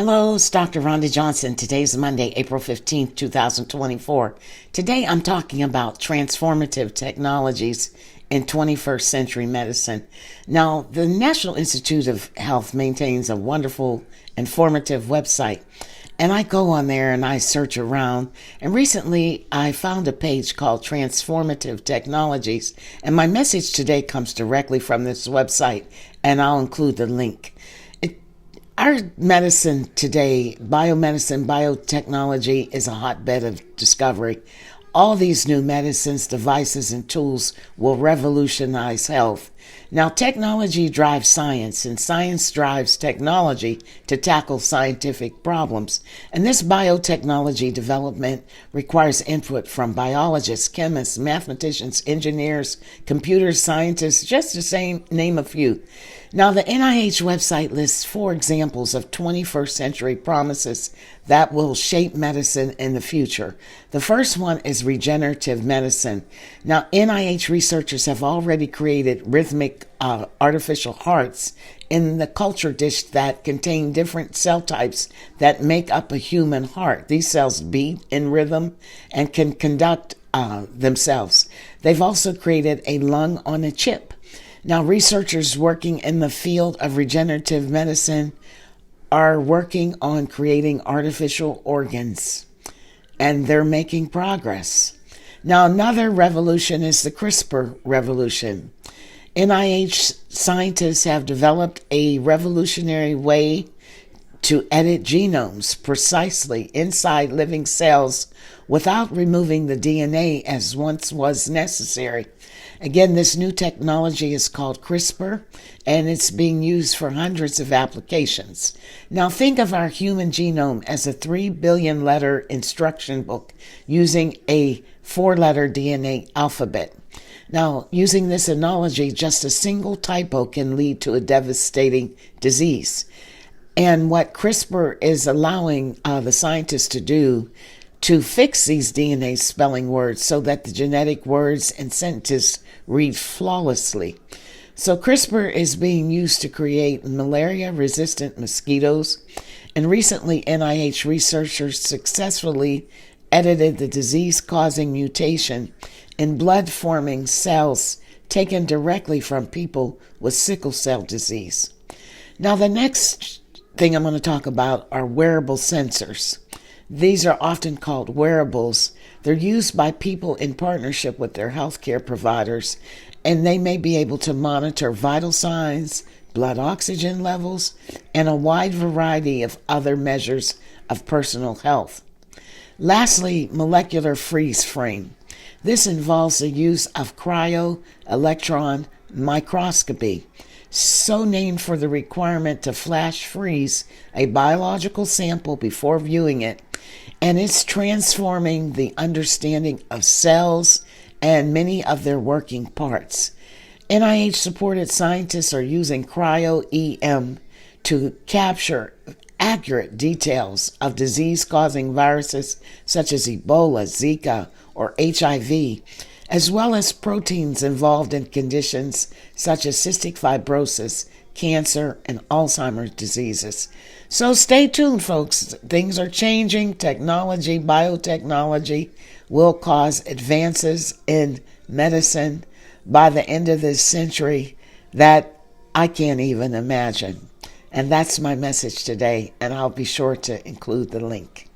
Hello, it's Dr. Rhonda Johnson. Today's Monday, April 15th, 2024. Today I'm talking about transformative technologies in 21st century medicine. Now, the National Institute of Health maintains a wonderful, informative website. And I go on there and I search around. And recently I found a page called Transformative Technologies. And my message today comes directly from this website. And I'll include the link. Our medicine today, biomedicine, biotechnology, is a hotbed of discovery. All these new medicines, devices, and tools will revolutionize health. Now, technology drives science, and science drives technology to tackle scientific problems. And this biotechnology development requires input from biologists, chemists, mathematicians, engineers, computer scientists, just to name a few. Now, the NIH website lists 4 examples of 21st century promises that will shape medicine in the future. The first one is regenerative medicine. Now, NIH researchers have already created rhythmic artificial hearts in the culture dish that contain different cell types that make up a human heart. These cells beat in rhythm and can conduct themselves. They've also created a lung on a chip. Now, researchers working in the field of regenerative medicine are working on creating artificial organs, and they're making progress. Now, another revolution is the CRISPR revolution. NIH scientists have developed a revolutionary way to edit genomes precisely inside living cells without removing the DNA as once was necessary. Again, this new technology is called CRISPR, and it's being used for hundreds of applications. Now, think of our human genome as a 3 billion letter instruction book using a 4-letter DNA alphabet. Now, using this analogy, just a single typo can lead to a devastating disease. And what CRISPR is allowing the scientists to do to fix these DNA spelling words so that the genetic words and sentences read flawlessly. So CRISPR is being used to create malaria-resistant mosquitoes, and recently NIH researchers successfully edited the disease-causing mutation in blood-forming cells taken directly from people with sickle cell disease. Now, the next thing I'm going to talk about are wearable sensors. These are often called wearables. They're used by people in partnership with their healthcare providers, and they may be able to monitor vital signs, blood oxygen levels, and a wide variety of other measures of personal health. Lastly, molecular freeze frame. This involves the use of cryo-electron microscopy, so named for the requirement to flash freeze a biological sample before viewing it, and it's transforming the understanding of cells and many of their working parts. NIH-supported scientists are using cryo-EM to capture accurate details of disease-causing viruses such as Ebola, Zika, or HIV, as well as proteins involved in conditions such as cystic fibrosis, cancer, and Alzheimer's diseases. So stay tuned, folks. Things are changing. Technology, biotechnology will cause advances in medicine by the end of this century that I can't even imagine. And that's my message today, and I'll be sure to include the link.